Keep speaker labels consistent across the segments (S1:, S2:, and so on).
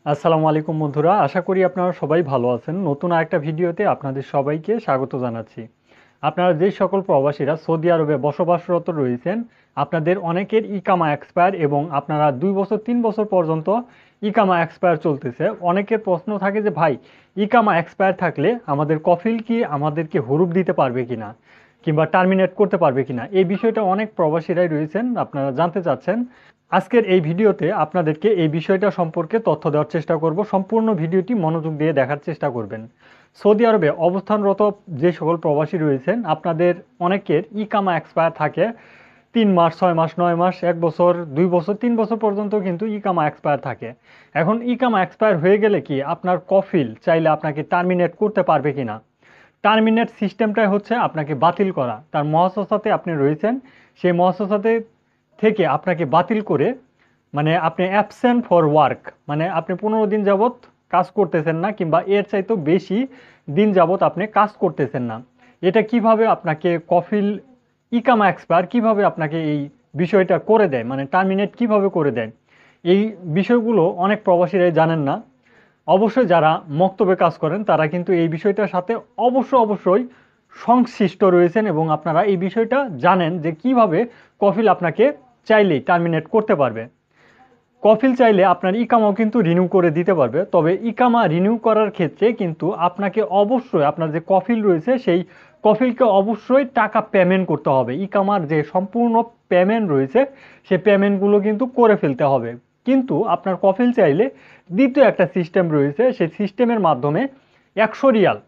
S1: আসসালামু আলাইকুম বন্ধুরা, আশা করি আপনারা সবাই ভালো আছেন। নতুন আরেকটা ভিডিওতে আপনাদের সবাইকে স্বাগত জানাচ্ছি। আপনারা যে সকল প্রবাসীরা সৌদি আরবে বসবাসরত রয়েছেন, আপনাদের অনেকের ইকামা এক্সপায়ার এবং আপনারা 2 বছর 3 বছর পর্যন্ত ইকামা এক্সপায়ার চলতেছে। অনেকের প্রশ্ন থাকে যে ভাই, ইকামা এক্সপায়ার থাকলে আমাদের কফিল কি আমাদেরকে হুরুপ দিতে পারবে কিনা, কিংবা টার্মিনেট করতে পারবে কিনা, এই বিষয়টা অনেক প্রবাসীরাই রয়েছেন, আপনারা জানতে চাচ্ছেন। আজকের এই ভিডিওতে আপনাদেরকে এই বিষয়টা সম্পর্কে তথ্য দেওয়ার চেষ্টা করব। সম্পূর্ণ ভিডিওটি মনোযোগ দিয়ে দেখার চেষ্টা করবেন। সৌদি আরবে অবস্থানরত যে সকল প্রবাসী রয়েছেন, আপনাদের অনেকের ইকামা এক্সপায়ার থাকে 3 মাস, 6 মাস, 9 মাস, 1 বছর, 2 বছর, 3 বছর পর্যন্ত কিন্তু ইকামা এক্সপায়ার থাকে। এখন ইকামা এক্সপায়ার হয়ে গেলে কি আপনার কফিল চাইলে আপনাকে টার্মিনেট করতে পারবে কিনা? টার্মিনেট সিস্টেমটাই হচ্ছে আপনাকে বাতিল করা। তার মহাসসাতে আপনি রয়েছেন, সেই মহাসসাতে থেকে আপনাকে বাতিল করে, মানে আপনি অ্যাবসেন্ট ফর ওয়ার্ক, মানে আপনি 15 দিন যাবৎ কাজ করতেছেন না, কিংবা এর চাইতেও বেশি দিন যাবৎ আপনি কাজ করতেছেন না। এটা কিভাবে আপনাকে কফিল ইকামা এক্সপায়ার কিভাবে আপনাকে এই বিষয়টা করে দেয়, মানে টার্মিনেট কিভাবে করে দেয়, এই বিষয়গুলো অনেক প্রবাসীরাই জানেন না। অবশ্যই যারা মক্তবে কাজ করেন তারা কিন্তু এই বিষয়টার সাথে অবশ্যই সংশ্লিষ্ট রয়েছেন, এবং আপনারা এই বিষয়টা জানেন যে কিভাবে কফিল আপনাকে চাইলেই টার্মিনেট করতে পারবে। কফিল চাইলে আপনার ইকামাও কিন্তু রিনিউ করে দিতে পারবে, তবে ইকামা রিনিউ করার ক্ষেত্রে কিন্তু আপনাকে অবশ্যই আপনার যে কফিল রয়েছে সেই কফিলকে অবশ্যই টাকা পেমেন্ট করতে হবে। ইকামার যে সম্পূর্ণ পেমেন্ট রয়েছে সেই পেমেন্টগুলো কিন্তু করে ফেলতে হবে। কিন্তু আপনার কফিল চাইলে দ্বিতীয় একটা সিস্টেম রয়েছে, সেই সিস্টেমের মাধ্যমে 100 রিয়াল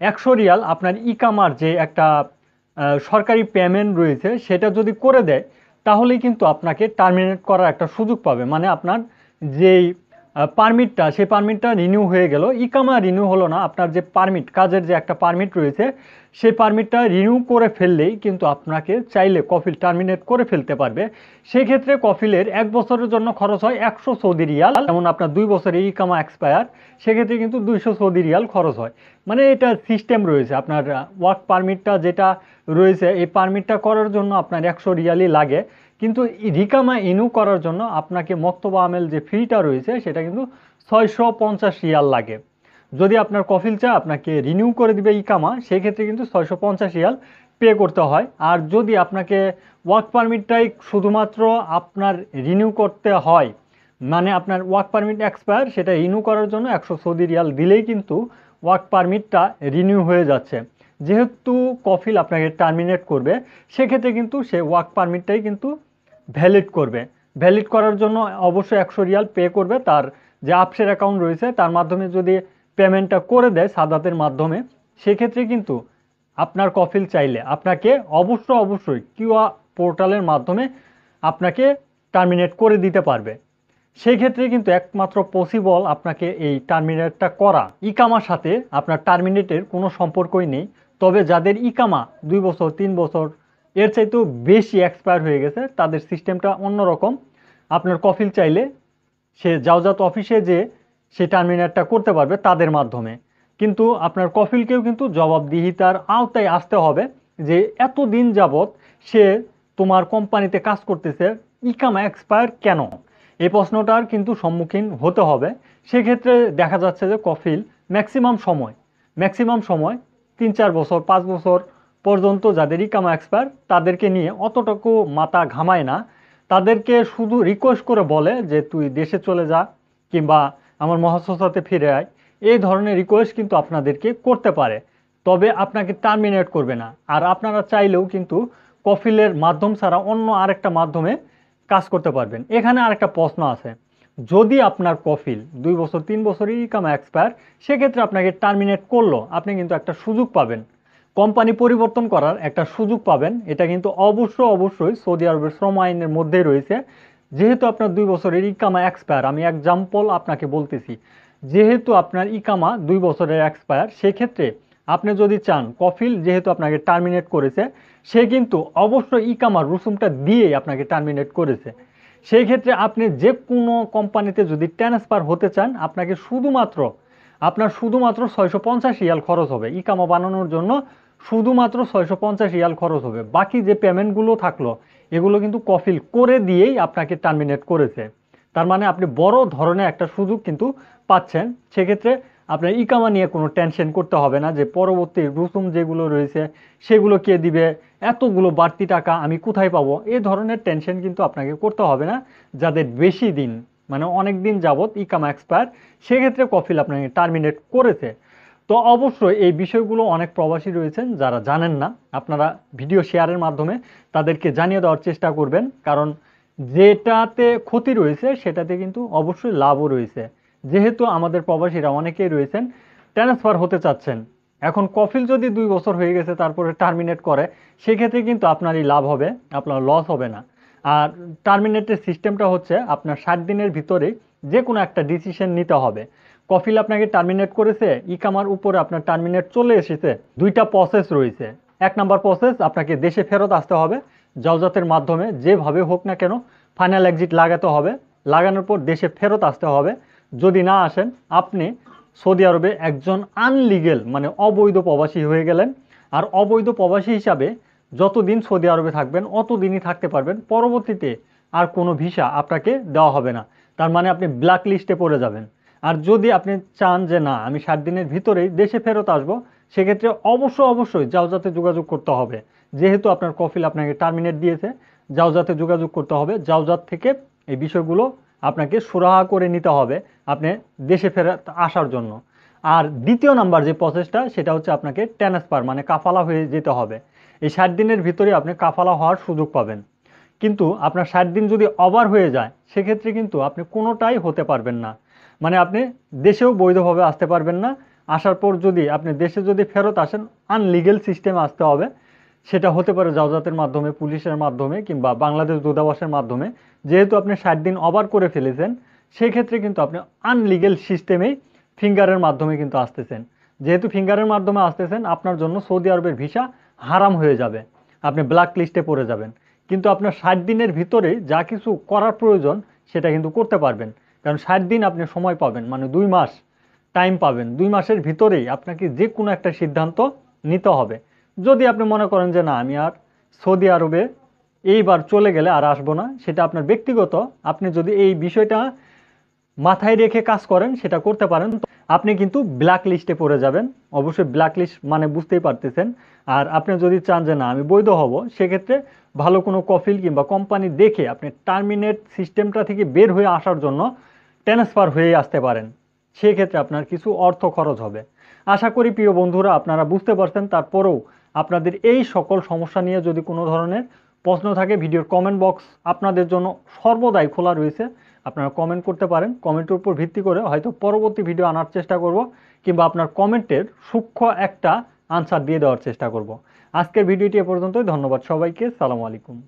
S1: 100 রিয়াল আপনার ইকামার যে একটা সরকারি পেমেন্ট রয়েছে সেটা যদি করে দেয়, তাহলেই কিন্তু আপনাকে টার্মিনেট করার একটা সুযোগ পাবে। মানে আপনার যেই পারমিটটা, সেই পারমিটটা রিনিউ হয়ে গেল, ইকামা রিনিউ হলো না, আপনার যে পারমিট, কাজের যে একটা পারমিট রয়েছে সেই পারমিটটা রিনিউ করে ফেললেই কিন্তু আপনাকে চাইলে কফিল টার্মিনেট করে ফেলতে পারবে। সেক্ষেত্রে কফিলের 1 বছরের জন্য খরচ হয় 100 সৌদি রিয়াল, যেমন আপনার 2 বছরের ইকামা এক্সপায়ার, সেক্ষেত্রে কিন্তু 200 সৌদি রিয়াল খরচ হয়। মানে এটা সিস্টেম রয়েছে। আপনার ওয়ার্ক পারমিটটা যেটা রয়েছে, এই পারমিটটা করার জন্য আপনার 100 রিয়ালই লাগে, কিন্তু রিকামা ইনু করার জন্য আপনাকে মক্তবা আমেল যে ফিটা রয়েছে সেটা কিন্তু 650 রিয়াল লাগে। যদি আপনার কফিল চা আপনাকে রিনিউ করে দিবে ইকামা, সেক্ষেত্রে কিন্তু 650 রিয়াল পে করতে হয়। আর যদি আপনাকে ওয়ার্ক পারমিটটাই শুধুমাত্র আপনার রিনিউ করতে হয়, মানে আপনার ওয়ার্ক পারমিট এক্সপায়ার, সেটা রিনিউ করার জন্য 100 সৌদি রিয়াল দিলেই কিন্তু ওয়ার্ক পারমিটটা রিনিউ হয়ে যাচ্ছে। যেহেতু কফিল আপনাকে টার্মিনেট করবে, সেক্ষেত্রে কিন্তু সে ওয়ার্ক পারমিটটাই কিন্তু ভ্যালিড করবে। ভ্যালিড করার জন্য অবশ্যই 100 রিয়াল পে করবে। তার যে আপসের অ্যাকাউন্ট রয়েছে তার মাধ্যমে যদি পেমেন্টটা করে দেয় সাদাতের মাধ্যমে, সেক্ষেত্রে কিন্তু আপনার কফিল চাইলে আপনাকে অবশ্যই কিউআ পোর্টালের মাধ্যমে আপনাকে টার্মিনেট করে দিতে পারবে। সেই ক্ষেত্রে কিন্তু একমাত্র পসিবল আপনাকে এই টার্মিনেটটা করা। ইকামার সাথে আপনার টার্মিনেটের কোনো সম্পর্কই নেই। তবে যাদের ইকামা 2 বছর 3 বছর এর চাইতেও বেশি এক্সপায়ার হয়ে গেছে, তাদের সিস্টেমটা অন্যরকম। আপনার কফিল চাইলে সে জাওজাত অফিসে যে সে টার্মিনেটটা করতে পারবে তাদের মাধ্যমে। কিন্তু আপনার কফিলকেও কিন্তু জবাবদিহিতার আওতায় আসতে হবে, যে এতদিন যাবৎ সে তোমার কোম্পানিতে কাজ করতেছে, ইকামা এক্সপায়ার কেন, এই প্রশ্নটার কিন্তু সম্মুখীন হতে হবে। সেক্ষেত্রে দেখা যাচ্ছে যে কফিল ম্যাক্সিমাম সময় 3-4 বছর 5 বছর পর্যন্ত যাদের ইকামা এক্সপায়ার, তাদেরকে নিয়ে অতটুকু মাথা ঘামায় না। তাদেরকে শুধু রিকোয়েস্ট করে বলে যে তুই দেশে চলে যা, কিংবা আমার মহাশসাতে ফিরে আয়। এই ধরনের রিকোয়েস্ট কিন্তু আপনাদেরকে করতে পারে, তবে আপনাকে টার্মিনেট করবে না। আর আপনারা চাইলেও কিন্তু কফিলের মাধ্যম ছাড়া অন্য আরেকটা মাধ্যমে কাজ করতে পারবেন। এখানে আরেকটা প্রশ্ন আছে, যদি আপনার কফিল 2 বছর 3 বছরই ইকামা এক্সপায়ার, সেক্ষেত্রে আপনাকে টার্মিনেট করলো, আপনি কিন্তু একটা সুযোগ পাবেন, কোম্পানি পরিবর্তন করার একটা সুযোগ পাবেন। এটা কিন্তু অবশ্যই সৌদি আরবের শ্রম আইনের মধ্যেই রয়েছে। যেহেতু আপনার 2 বছরের ইকামা এক্সপায়ার, আমি এক্সাম্পল আপনাকে বলতেছি, যেহেতু আপনার ইকামা 2 বছরের এক্সপায়ার, সেক্ষেত্রে আপনি যদি চান, কফিল যেহেতু আপনাকে টার্মিনেট করেছে, সে কিন্তু অবশ্যই ইকামার রসুমটা দিয়েই আপনাকে টার্মিনেট করেছে। সেই ক্ষেত্রে আপনি যে কোনো কোম্পানিতে যদি ট্রান্সফার হতে চান, শুধুমাত্র 650 রিয়াল খরচ হবে ইকামা বানানোর জন্য। শুধুমাত্র 650 রিয়াল খরচ হবে। বাকি যে পেমেন্টগুলো থাকলো, এগুলো কিন্তু কফিল করে দিয়েই আপনাকে টার্মিনেট করেছে। তার মানে আপনি বড় ধরনের একটা সুযোগ কিন্তু পাচ্ছেন। সেক্ষেত্রে আপনার ইকামা নিয়ে কোনো টেনশন করতে হবে না যে পরবর্তী রসুম যেগুলো রয়েছে সেগুলো কে দিবে, এতগুলো বাড়তি টাকা আমি কোথায় পাবো, এই ধরনের টেনশন কিন্তু আপনাকে করতে হবে না। যাদের বেশি দিন মানে অনেক দিন যাবত ইকামা এক্সপায়ার, সেক্ষেত্রে কফিল আপনাকে টার্মিনেট করেছে। তো অবশ্যই এই বিষয়গুলো অনেক প্রবাসী রয়েছেন যারা জানেন না, আপনারা ভিডিও শেয়ারের মাধ্যমে তাদেরকে জানিয়ে দেওয়ার চেষ্টা করবেন, কারণ যেটাতে ক্ষতি রয়েছে সেটাতে কিন্তু অবশ্যই লাভও রয়েছে। যেহেতু আমাদের প্রবাসীরা অনেকেই রয়েছেন ট্রান্সফার হতে চাচ্ছেন, এখন কফিল যদি 2 বছর হয়ে গেছে তারপরে টার্মিনেট করে, সেক্ষেত্রে কিন্তু আপনারই লাভ হবে, আপনার লস হবে না। আর টার্মিনেটের সিস্টেমটা হচ্ছে আপনার 60 দিনের ভিতরেই যে কোনো একটা ডিসিশন নিতে হবে। কফিল আপনাকে টার্মিনেট করেছে, ইকামার উপরে আপনার টার্মিনেট চলে এসেছে, দুইটা প্রসেস রয়েছে। 1 নাম্বার প্রসেস, আপনাকে দেশে ফেরত আসতে হবে জাওজাতের মাধ্যমে, যেভাবে হোক না কেন ফাইনাল এক্সিট লাগাতে হবে, লাগানোর পর দেশে ফেরত আসতে হবে। যদি না আসেন আপনি সৌদি আরবে একজন আনলিগেল মানে অবৈধ প্রবাসী হয়ে গেলেন। আর অবৈধ প্রবাসী হিসাবে যতদিন সৌদি আরবে থাকবেন অতদিনই থাকতে পারবেন, পরবর্তীতে আর কোনো ভিসা আপনাকে দেওয়া হবে না। তার মানে আপনি ব্ল্যাক লিস্টে পড়ে যাবেন। আর যদি আপনি চান যে না আমি 60 দিনের ভিতরেই দেশে ফেরত আসবো, সেক্ষেত্রে অবশ্যই জাওজাতে যোগাযোগ করতে হবে। যেহেতু আপনার কফিল আপনাকে টার্মিনেট দিয়েছে, জাওজাতে যোগাযোগ করতে হবে, জাওজাত থেকে এই বিষয়গুলো আপনাকে সুরাহা করে নিতে হবে আপনি দেশে ফেরত আসার জন্য। আর দ্বিতীয় নাম্বার যে প্রসেসটা সেটা হচ্ছে আপনাকে ট্রান্সফার মানে কাফালা হয়ে যেতে হবে। এই 60 দিনের ভিতরে আপনি কাফালা হওয়ার সুযোগ পাবেন। কিন্তু আপনার 60 দিন যদি ওভার হয়ে যায় সেক্ষেত্রে কিন্তু আপনি কোনোটাই হতে পারবেন না। মানে আপনি দেশেও বৈধভাবে আসতে পারবেন না। আসার পর যদি আপনি দেশে যদি ফেরত আসেন আনলিগেল সিস্টেমে আসতে হবে। সেটা হতে পারে জাওজাতের মাধ্যমে, পুলিশের মাধ্যমে কিংবা বাংলাদেশ দূতাবাসের মাধ্যমে। যেহেতু আপনি 60 দিন ওভার করে ফেলেছেন সেক্ষেত্রে কিন্তু আপনি আনলিগেল সিস্টেমেই ফিঙ্গারের মাধ্যমে কিন্তু আসতেছেন। যেহেতু ফিঙ্গারের মাধ্যমে আসতেছেন আপনার জন্য সৌদি আরবের ভিসা হারাম হয়ে যাবে, আপনি ব্ল্যাক লিস্টে পড়ে যাবেন। কিন্তু আপনার 60 দিনের ভিতরে যা কিছু করার প্রয়োজন সেটা কিন্তু করতে পারবেন, কারণ 60 দিন আপনি সময় পাবেন, মানে 2 মাস টাইম পাবেন। 2 মাসের ভিতরেই আপনাকে যে কোনো একটা সিদ্ধান্ত নিতে হবে। যদি আপনি মনে করেন যে না আমি আর সৌদি আরবে এইবার চলে গেলে আর আসবো না, সেটা আপনার ব্যক্তিগত। আপনি যদি এই বিষয়টা মাথায় রেখে কাজ করেন সেটা করতে পারেন। আপনি কিন্তু ব্ল্যাক লিস্টে পড়ে যাবেন। অবশ্যই ব্ল্যাক লিস্ট মানে বুঝতেই পারতেছেন। আর আপনি যদি চান যে না আমি বৈধ হব, সেক্ষেত্রে ভালো কোনো কফিল কিংবা কোম্পানি দেখে আপনি টার্মিনেট সিস্টেমটা থেকে বের হয়ে আসার জন্য ট্রান্সফার হয়ে আসতে পারেন। সেক্ষেত্রে আপনার কিছু অর্থ খরচ হবে। আশা করি প্রিয় বন্ধুরা আপনারা বুঝতে পারছেন। তারপরেও আপনাদের এই সকল সমস্যা নিয়ে যদি কোনো ধরনের প্রশ্ন থাকে, ভিডিওর কমেন্ট বক্স আপনাদের জন্য সর্বদাই খোলা রয়েছে, আপনারা কমেন্ট করতে পারেন। কমেন্টের উপর ভিত্তি করে হয়তো পরবর্তী ভিডিও আনার চেষ্টা করব, কিংবা আপনার কমেন্টের সূক্ষ্ম একটা আনসার দিয়ে দেওয়ার চেষ্টা করব। আজকের ভিডিওটি এ পর্যন্তই। ধন্যবাদ সবাইকে। সালামু আলাইকুম।